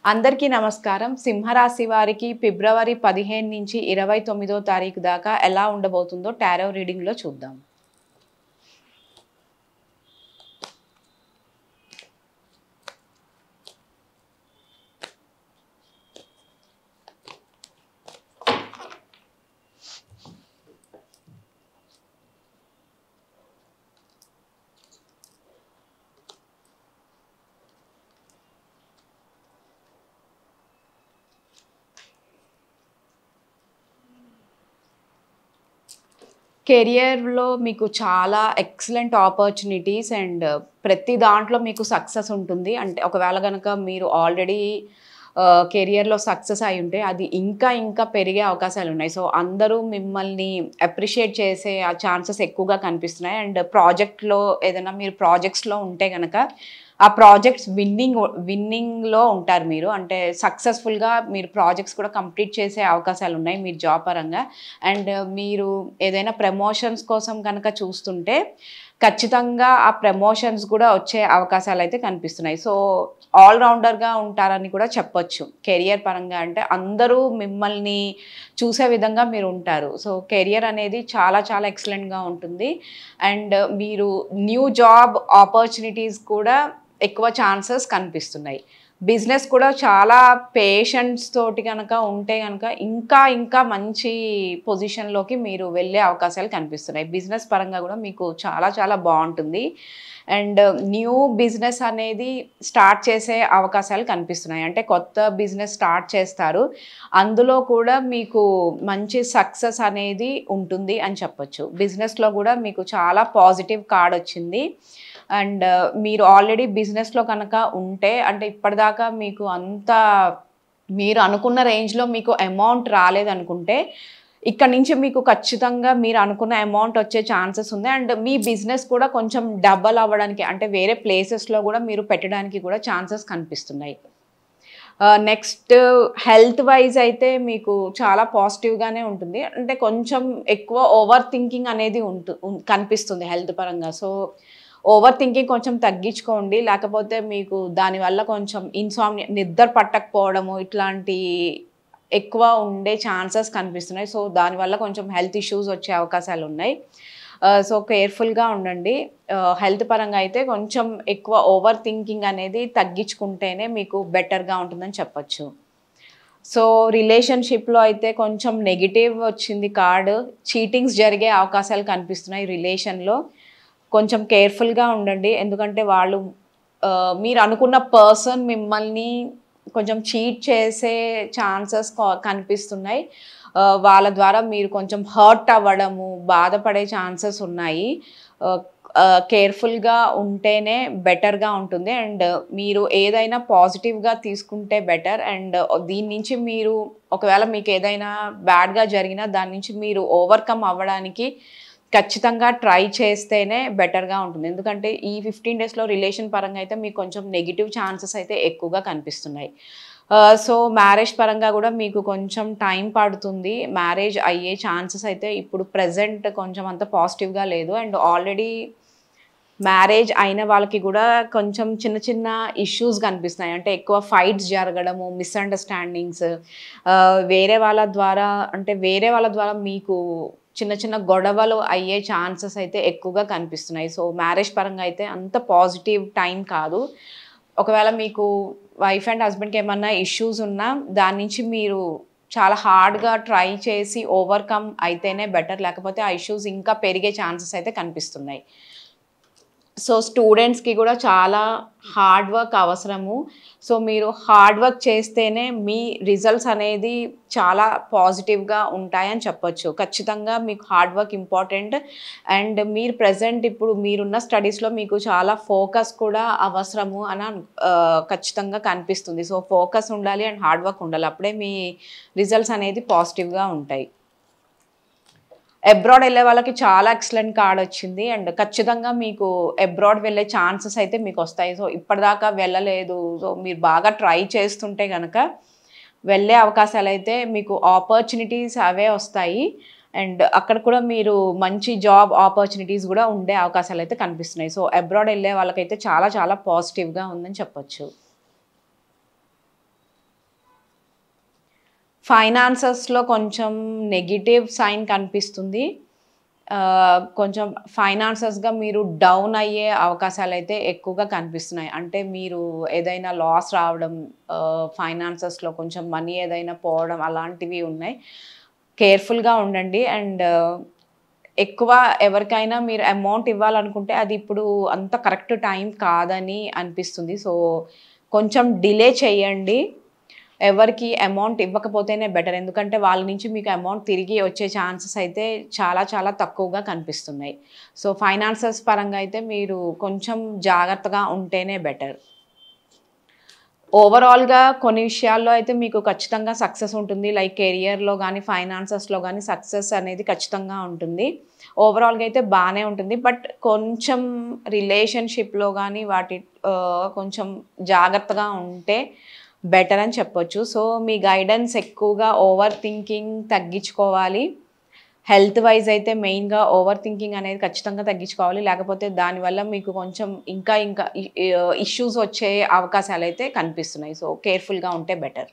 అందరికీ నమస్కారం. సింహరాశి వారికి ఫిబ్రవరి 15 నుంచి 29వ తారీఖు దాకా ఎలా ఉండబోతుందో టారో రీడింగ్‌లో చూద్దాం. కెరియర్‌లో మీకు చాలా ఎక్సలెంట్ ఆపర్చునిటీస్ అండ్ ప్రతి దాంట్లో మీకు సక్సెస్ ఉంటుంది. అంటే ఒకవేళ గనక మీరు ఆల్రెడీ కెరియర్‌లో సక్సెస్ అయ్యుంటే అది ఇంకా ఇంకా పెరిగే అవకాశాలున్నాయి. సో, అందరూ మిమ్మల్ని అప్రిషియేట్ చేసే ఆ ఛాన్సెస్ ఎక్కువగా కనిపిస్తున్నాయి. అండ్ ప్రాజెక్ట్‌లో ఏదైనా మీరు ప్రాజెక్ట్స్‌లో ఉంటే గనక ఆ ప్రాజెక్ట్స్ విన్నింగ్‌లో ఉంటారు మీరు. అంటే సక్సెస్‌ఫుల్‌గా మీరు ప్రాజెక్ట్స్ కూడా కంప్లీట్ చేసే అవకాశాలున్నాయి మీరు జాబ్ పరంగా. అండ్ మీరు ఏదైనా ప్రమోషన్స్ కోసం గనక చూస్తుంటే ఖచ్చితంగా ఆ ప్రమోషన్స్ కూడా వచ్చే అవకాశాలైతే కనిపిస్తున్నాయి. సో, ఆల్ రౌండర్‌గా ఉంటారని కూడా చెప్పొచ్చు. కెరియర్ పరంగా అంటే అందరూ మిమ్మల్ని చూసే విధంగా మీరుంటారు. సో, కెరియర్ అనేది చాలా చాలా ఎక్సలెంట్‌గా ఉంటుంది. అండ్ మీరు న్యూ జాబ్ ఆపర్చునిటీస్ కూడా ఎక్కువ ఛాన్సెస్ కనిపిస్తున్నాయి. బిజినెస్ కూడా చాలా పేషెన్స్ తోటి గనక ఉంటే గనక ఇంకా ఇంకా మంచి పొజిషన్‌లోకి మీరు వెళ్ళే అవకాశాలు కనిపిస్తున్నాయి. బిజినెస్ పరంగా కూడా మీకు చాలా చాలా బావుంటుంది. అండ్ న్యూ బిజినెస్ అనేది స్టార్ట్ చేసే అవకాశాలు కనిపిస్తున్నాయి. అంటే కొత్త బిజినెస్ స్టార్ట్ చేస్తారు. అందులో కూడా మీకు మంచి సక్సెస్ అనేది ఉంటుంది అని చెప్పొచ్చు. బిజినెస్‌లో కూడా మీకు చాలా పాజిటివ్ కార్డ్ వచ్చింది. అండ్ మీరు ఆల్రెడీ బిజినెస్‌లో కనుక ఉంటే అంటే ఇప్పటిదాకా మీకు అంత మీరు అనుకున్న రేంజ్‌లో మీకు అమౌంట్ రాలేదనుకుంటే, ఇక్కడి నుంచి మీకు ఖచ్చితంగా మీరు అనుకున్న అమౌంట్ వచ్చే ఛాన్సెస్ ఉంది. అండ్ మీ బిజినెస్ కూడా కొంచెం డబల్ అవ్వడానికి అంటే వేరే ప్లేసెస్‌లో కూడా మీరు పెట్టడానికి కూడా ఛాన్సెస్ కనిపిస్తున్నాయి. నెక్స్ట్ హెల్త్ వైజ్ అయితే మీకు చాలా పాజిటివ్‌గానే ఉంటుంది. అంటే కొంచెం ఎక్కువ ఓవర్ థింకింగ్ అనేది కనిపిస్తుంది హెల్త్ పరంగా. సో, ఓవర్ థింకింగ్ కొంచెం తగ్గించుకోండి. లేకపోతే మీకు దానివల్ల కొంచెం నిద్ర పట్టకపోవడము ఇట్లాంటి ఎక్కువ ఉండే ఛాన్సెస్ కనిపిస్తున్నాయి. సో, దానివల్ల కొంచెం హెల్త్ ఇష్యూస్ వచ్చే అవకాశాలున్నాయి. సో, కేర్‌ఫుల్‌గా ఉండండి. హెల్త్ పరంగా అయితే కొంచెం ఎక్కువ ఓవర్ థింకింగ్ అనేది తగ్గించుకుంటేనే మీకు బెటర్‌గా ఉంటుందని చెప్పొచ్చు. సో, రిలేషన్‌షిప్‌లో అయితే కొంచెం నెగెటివ్ వచ్చింది కార్డ్. చీటింగ్స్ జరిగే అవకాశాలు కనిపిస్తున్నాయి రిలేషన్‌లో. కొంచెం కేర్‌ఫుల్‌గా ఉండండి. ఎందుకంటే వాళ్ళు మీరు అనుకున్న పర్సన్ మిమ్మల్ని కొంచెం చీట్ చేసే ఛాన్సెస్ కనిపిస్తున్నాయి. వాళ్ళ ద్వారా మీరు కొంచెం హర్ట్ అవ్వడము, బాధపడే ఛాన్సెస్ ఉన్నాయి. ఆహ్, కేర్‌ఫుల్‌గా ఉంటేనే బెటర్‌గా ఉంటుంది. అండ్ మీరు ఏదైనా పాజిటివ్‌గా తీసుకుంటే బెటర్. అండ్ దీని నుంచి మీరు ఒకవేళ మీకు ఏదైనా బ్యాడ్‌గా జరిగినా దాని నుంచి మీరు ఓవర్‌కమ్ అవ్వడానికి ఖచ్చితంగా ట్రై చేస్తేనే బెటర్‌గా ఉంటుంది. ఎందుకంటే ఈ 15 డేస్‌లో రిలేషన్ పరంగా అయితే మీకు కొంచెం నెగెటివ్ ఛాన్సెస్ అయితే ఎక్కువగా కనిపిస్తున్నాయి. సో, మ్యారేజ్ పరంగా గూడా మీకు కొంచెం టైం పడుతుంది. మ్యారేజ్ అయ్యే ఛాన్సెస్ అయితే ఇప్పుడు ప్రెజెంట్ కొంచెం అంత పాజిటివ్‌గా లేదు. అండ్ ఆల్రెడీ మ్యారేజ్ అయిన వాళ్ళకి గూడా కొంచెం చిన్న చిన్న ఇష్యూస్ కనిపిస్తున్నాయి. అంటే ఎక్కువ ఫైట్స్ జరగడము, మిస్‌అండర్‌స్టాండింగ్స్ వేరే వాళ్ళ ద్వారా మీకు చిన్న చిన్న గొడవలు అయ్యే ఛాన్సెస్ అయితే ఎక్కువగా కనిపిస్తున్నాయి. సో, మ్యారేజ్ పరంగా అయితే అంత పాజిటివ్ టైం కాదు. ఒకవేళ మీకు వైఫ్ అండ్ హస్బెండ్‌కి ఏమన్నా ఇష్యూస్ ఉన్నా దాని నుంచి మీరు చాలా హార్డ్‌గా ట్రై చేసి ఓవర్‌కమ్ అయితేనే బెటర్. లేకపోతే ఆ ఇష్యూస్ ఇంకా పెరిగే ఛాన్సెస్ అయితే కనిపిస్తున్నాయి. సో, స్టూడెంట్స్‌కి గూడా చాలా హార్డ్ వర్క్ అవసరము. సో, మీరు హార్డ్ వర్క్ చేస్తేనే మీ రిజల్ట్స్ అనేది చాలా పాజిటివ్‌గా ఉంటాయని చెప్పొచ్చు. ఖచ్చితంగా మీకు హార్డ్ వర్క్ ఇంపార్టెంట్. అండ్ మీరు ప్రెజెంట్ ఇప్పుడు మీరున్న స్టడీస్‌లో మీకు చాలా ఫోకస్ కూడా అవసరము ఖచ్చితంగా కనిపిస్తుంది. సో, ఫోకస్ ఉండాలి అండ్ హార్డ్ వర్క్ ఉండాలి. అప్పుడే మీ రిజల్ట్స్ అనేది పాజిటివ్‌గా ఉంటాయి. అబ్రాడ్ వెళ్ళే వాళ్ళకి చాలా ఎక్సలెంట్ కార్డ్ వచ్చింది. అండ్ ఖచ్చితంగా మీకు అబ్రాడ్ వెళ్ళే ఛాన్సెస్ అయితే మీకొస్తాయి. సో, ఇప్పటిదాకా వెళ్ళలేదు. సో, మీరు బాగా ట్రై చేస్తుంటే గనక వెళ్ళే అవకాశాలైతే మీకు ఆపర్చునిటీస్ అవే వస్తాయి. అండ్ అక్కడ కూడా మీరు మంచి జాబ్ ఆపర్చునిటీస్ గూడా ఉండే అవకాశాలైతే కనిపిస్తున్నాయి. సో, అబ్రాడ్ వెళ్ళే వాళ్ళకైతే చాలా చాలా పాజిటివ్‌గా ఉందని చెప్పొచ్చు. ఫైనాన్సెస్‌లో కొంచెం నెగెటివ్ సైన్ కనిపిస్తుంది. కొంచెం ఫైనాన్సెస్‌గా మీరు డౌన్ అయ్యే అవకాశాలైతే ఎక్కువగా కనిపిస్తున్నాయి. అంటే మీరు ఏదైనా లాస్ రావడం, ఫైనాన్సెస్‌లో కొంచెం మనీ ఏదైనా పోవడం అలాంటివి ఉన్నాయి. కేర్‌ఫుల్‌గా ఉండండి. అండ్ ఎక్కువ ఎవరికైనా మీరు అమౌంట్ ఇవ్వాలనుకుంటే అది ఇప్పుడు అంత కరెక్ట్ టైం కాదని అనిపిస్తుంది. సో, కొంచెం డిలే చేయండి. ఎవరికీ అమౌంట్ ఇవ్వకపోతేనే బెటర్. ఎందుకంటే వాళ్ళ నుంచి మీకు అమౌంట్ తిరిగి వచ్చే ఛాన్సెస్ అయితే చాలా చాలా తక్కువగా కనిపిస్తున్నాయి. సో, ఫైనాన్సెస్ పరంగా అయితే మీరు కొంచెం జాగ్రత్తగా ఉంటేనే బెటర్. ఓవరాల్‌గా కొన్ని విషయాల్లో అయితే మీకు ఖచ్చితంగా సక్సెస్ ఉంటుంది. లైక్ కెరియర్‌లో గానీ, ఫైనాన్సెస్‌లో గానీ సక్సెస్ అనేది ఖచ్చితంగా ఉంటుంది. ఓవరాల్‌గా అయితే బానే ఉంటుంది. బట్ కొంచెం రిలేషన్‌షిప్‌లో గానీ కొంచెం జాగ్రత్తగా ఉంటే బెటర్ అని చెప్పొచ్చు. సో, మీ గైడెన్స్ ఎక్కువగా ఓవర్ థింకింగ్ తగ్గించుకోవాలి. హెల్త్ వైజ్ అయితే మెయిన్‌గా ఓవర్ థింకింగ్ అనేది ఖచ్చితంగా తగ్గించుకోవాలి. లేకపోతే దానివల్ల మీకు కొంచెం ఇంకా ఇంకా ఇష్యూస్ వచ్చే అవకాశాలైతే కనిపిస్తున్నాయి. సో, కేర్‌ఫుల్‌గా ఉంటే బెటర్.